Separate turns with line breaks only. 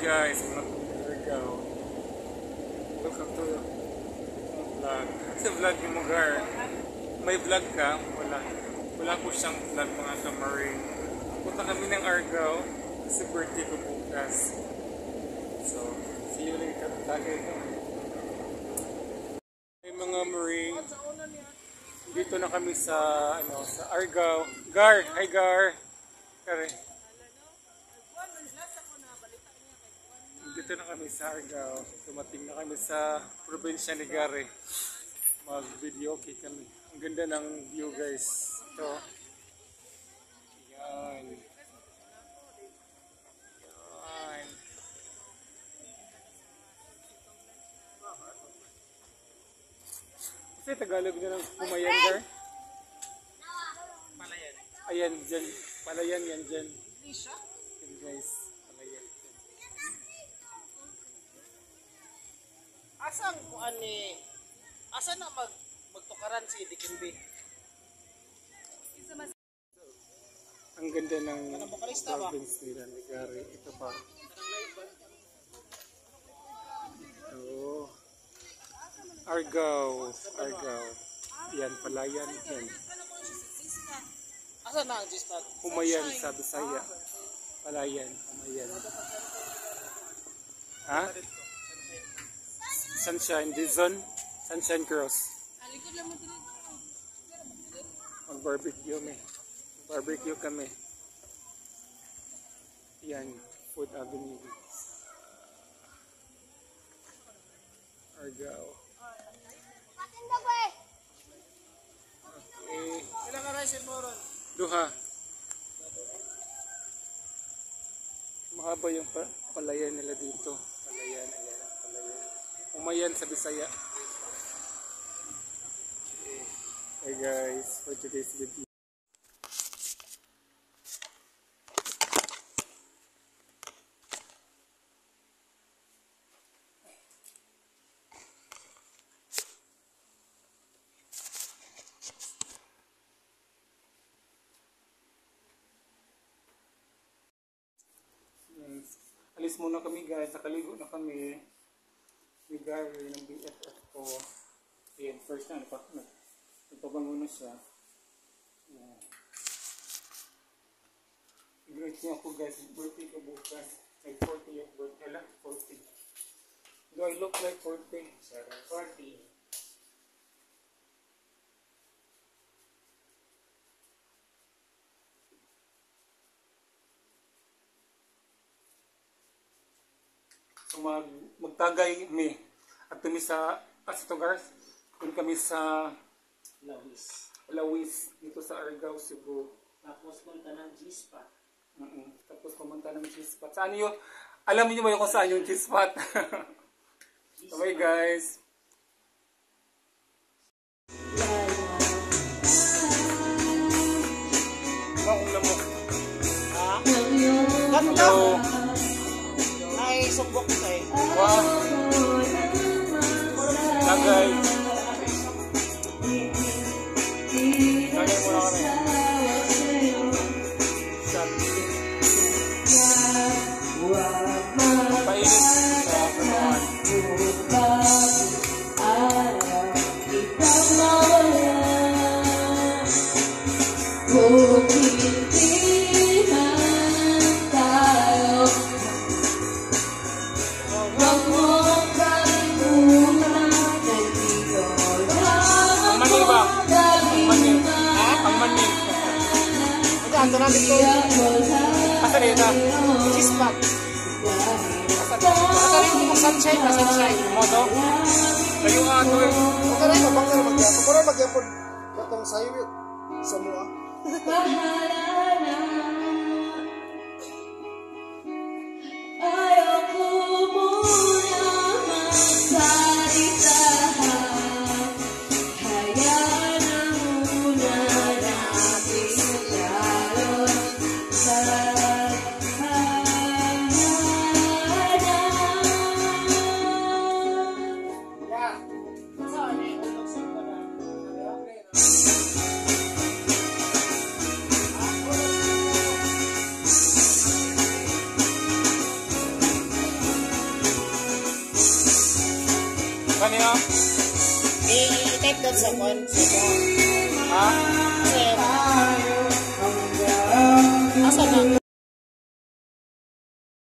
guys, mga Argao. Welcome to vlog. Sa vlog ni Mugar. May vlog ka? Wala. Wala po siyang vlog mga kamaring. Punta kami ng Argao kasi birthday ko bukas. So, see you later. Hey mga maring. Dito na kami sa sa Argao. Gar! Hi Gar! Kare. Dito na kami sa Argao. Dumating na kami sa probinsya ni Gare. Mag-video okay kami. Ang ganda ng view guys. Ito. Yan. Yan. Kasi Tagalog na ng Pumayan Gar? Palayan. Ayan dyan. Palayan yan dyan. Yan guys.
Asang kuan ni asa na magtukaran si Dikimbi?
Ang ganda ng province nila ni Gary. Ito pa. Oh. Argao. Argao. Yan, Palayan. Yan.
Asa na ang G-spot?
Pumayan sa Bisaya. Palayan. Pumayan. Ha? Sunshine, Dizon, Sunshine Cross. Mag-barbecue kami. Barbecue kami. Yan, Food Avenue. Argao. Okay.
Ilang ka rice mo ron?
Duha. Mahaba yung palayan nila dito. Palayan, ayan. Umayan sa Bisaya. Hey guys, for today's video. Alis muna kami guys, nakaligo na kami. May Gary ng BFF ko. Ayan, first na, nagpabango na siya. I-greet niya ako guys, birthday ko bukas. Like 40 yung birthday lang, 40. Do I look like 40? Sorry, 40. So magtagay mi at kami sa Asitogars, kung kami sa Lawis dito sa Argao, Cebu.
Tapos punta ng G-spot.
Tapos pumunta ng G-spot. Saan yun? Alam niyo ba yung kung saan yung G-spot? Okay guys. Bakong lamok.
Ha? Ganda! Ay, sumbok tayo.
Wow! Lagay. Lagay mo na kami. Painit sa katawan.
Ando na dito.
Asa dito?
G-spot. Asa rin yung sunshine na sunshine.
Moto? Layo nga ito eh.
Ito rin, mabang na magyapon. Pero magyapon. Katong sayo sa mua.
Kanino?
I-type doon sa phone.
Ha?
Kasi